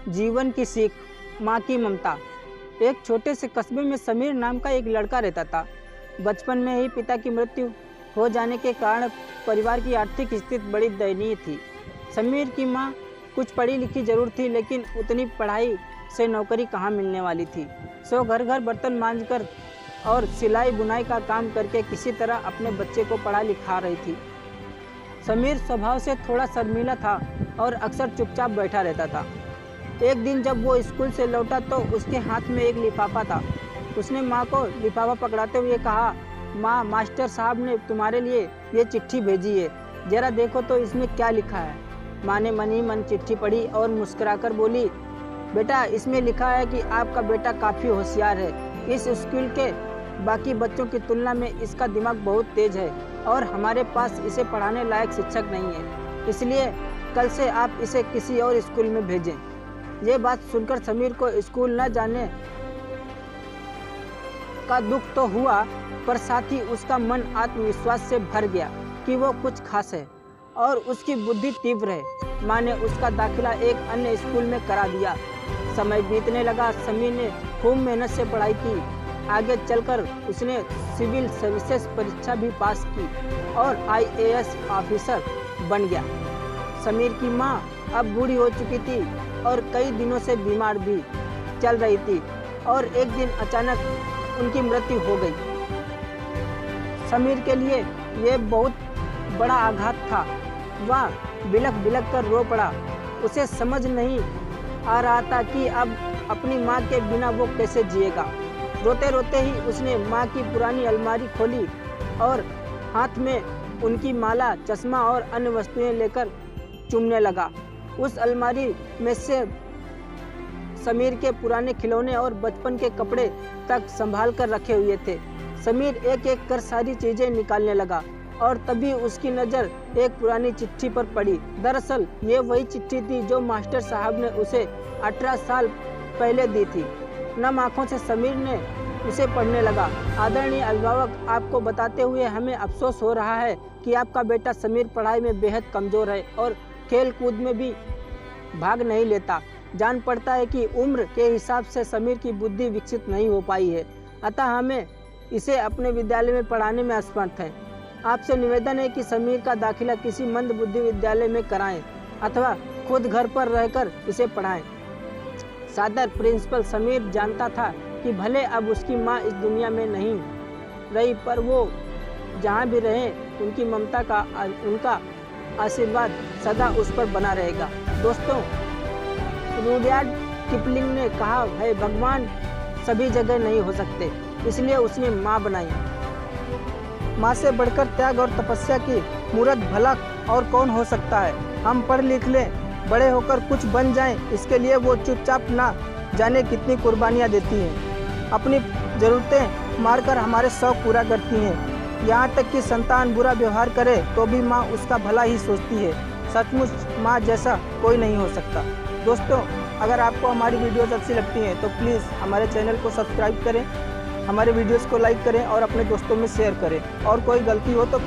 जीवन की सीख, माँ की ममता। एक छोटे से कस्बे में समीर नाम का एक लड़का रहता था। बचपन में ही पिता की मृत्यु हो जाने के कारण परिवार की आर्थिक स्थिति बड़ी दयनीय थी। समीर की माँ कुछ पढ़ी लिखी जरूर थी, लेकिन उतनी पढ़ाई से नौकरी कहाँ मिलने वाली थी। सो घर घर बर्तन मांजकर और सिलाई बुनाई का काम करके किसी तरह अपने बच्चे को पढ़ा लिखा रही थी। समीर स्वभाव से थोड़ा शर्मीला था और अक्सर चुपचाप बैठा रहता था। एक दिन जब वो स्कूल से लौटा तो उसके हाथ में एक लिफाफा था। उसने माँ को लिफाफा पकड़ाते हुए कहा, माँ, मास्टर साहब ने तुम्हारे लिए ये चिट्ठी भेजी है, जरा देखो तो इसमें क्या लिखा है। माँ ने मन ही मन चिट्ठी पढ़ी और मुस्कुराकर बोली, बेटा, इसमें लिखा है कि आपका बेटा काफ़ी होशियार है। इस स्कूल के बाकी बच्चों की तुलना में इसका दिमाग बहुत तेज है और हमारे पास इसे पढ़ाने लायक शिक्षक नहीं है, इसलिए कल से आप इसे किसी और स्कूल में भेजें। ये बात सुनकर समीर को स्कूल न जाने का दुख तो हुआ, पर साथ ही उसका मन आत्मविश्वास से भर गया कि वो कुछ खास है और उसकी बुद्धि तीव्र है। माँ ने उसका दाखिला एक अन्य स्कूल में करा दिया। समय बीतने लगा। समीर ने खूब मेहनत से पढ़ाई की। आगे चलकर उसने सिविल सर्विसेज परीक्षा भी पास की और IAS ऑफिसर बन गया। समीर की माँ अब बूढ़ी हो चुकी थी और कई दिनों से बीमार भी चल रही थी और एक दिन अचानक उनकी मृत्यु हो गई। समीर के लिए यह बहुत बड़ा आघात था। वह बिलख बिलख कर रो पड़ा। उसे समझ नहीं आ रहा था कि अब अपनी माँ के बिना वो कैसे जिएगा। रोते रोते ही उसने माँ की पुरानी अलमारी खोली और हाथ में उनकी माला, चश्मा और अन्य वस्तुएं लेकर चूमने लगा। उस अलमारी में से समीर के पुराने खिलौने और बचपन के कपड़े तक संभाल कर रखे हुए थे। समीर एक एक कर सारी चीजें निकालने लगा और तभी उसकी नज़र एक पुरानी चिट्ठी पर पड़ी। दरअसल ये वही चिट्ठी थी जो मास्टर साहब ने उसे 18 साल पहले दी थी। नम आंखों से समीर ने उसे पढ़ने लगा। आदरणीय अभिभावक, आपको बताते हुए हमें अफसोस हो रहा है कि आपका बेटा समीर पढ़ाई में बेहद कमज़ोर है और खेल कूद में भी भाग नहीं लेता। जान पड़ता है कि उम्र के हिसाब से समीर की बुद्धि विकसित नहीं हो पाई है, अतः हमें इसे अपने विद्यालय में पढ़ाने में असमर्थ हैं। आपसे निवेदन है कि समीर का दाखिला किसी मंद बुद्धि विद्यालय में कराएं अथवा खुद घर पर रहकर इसे पढ़ाएं। सादर प्रिंसिपल। समीर जानता था कि भले अब उसकी माँ इस दुनिया में नहीं रही, पर वो जहाँ भी रहे उनकी ममता का, उनका आशीर्वाद सदा उस पर बना रहेगा। दोस्तों, रुडयार्ड किपलिंग ने कहा है, भगवान सभी जगह नहीं हो सकते, इसलिए उसने माँ बनाई। माँ से बढ़कर त्याग और तपस्या की मूर्त भला और कौन हो सकता है। हम पढ़ लिख लें, बड़े होकर कुछ बन जाएं, इसके लिए वो चुपचाप ना जाने कितनी कुर्बानियाँ देती हैं। अपनी ज़रूरतें मारकर हमारे शौक़ पूरा करती हैं। यहाँ तक कि संतान बुरा व्यवहार करे तो भी माँ उसका भला ही सोचती है। सचमुच माँ जैसा कोई नहीं हो सकता। दोस्तों, अगर आपको हमारी वीडियोस अच्छी लगती हैं तो प्लीज़ हमारे चैनल को सब्सक्राइब करें, हमारे वीडियोस को लाइक करें और अपने दोस्तों में शेयर करें। और कोई गलती हो तो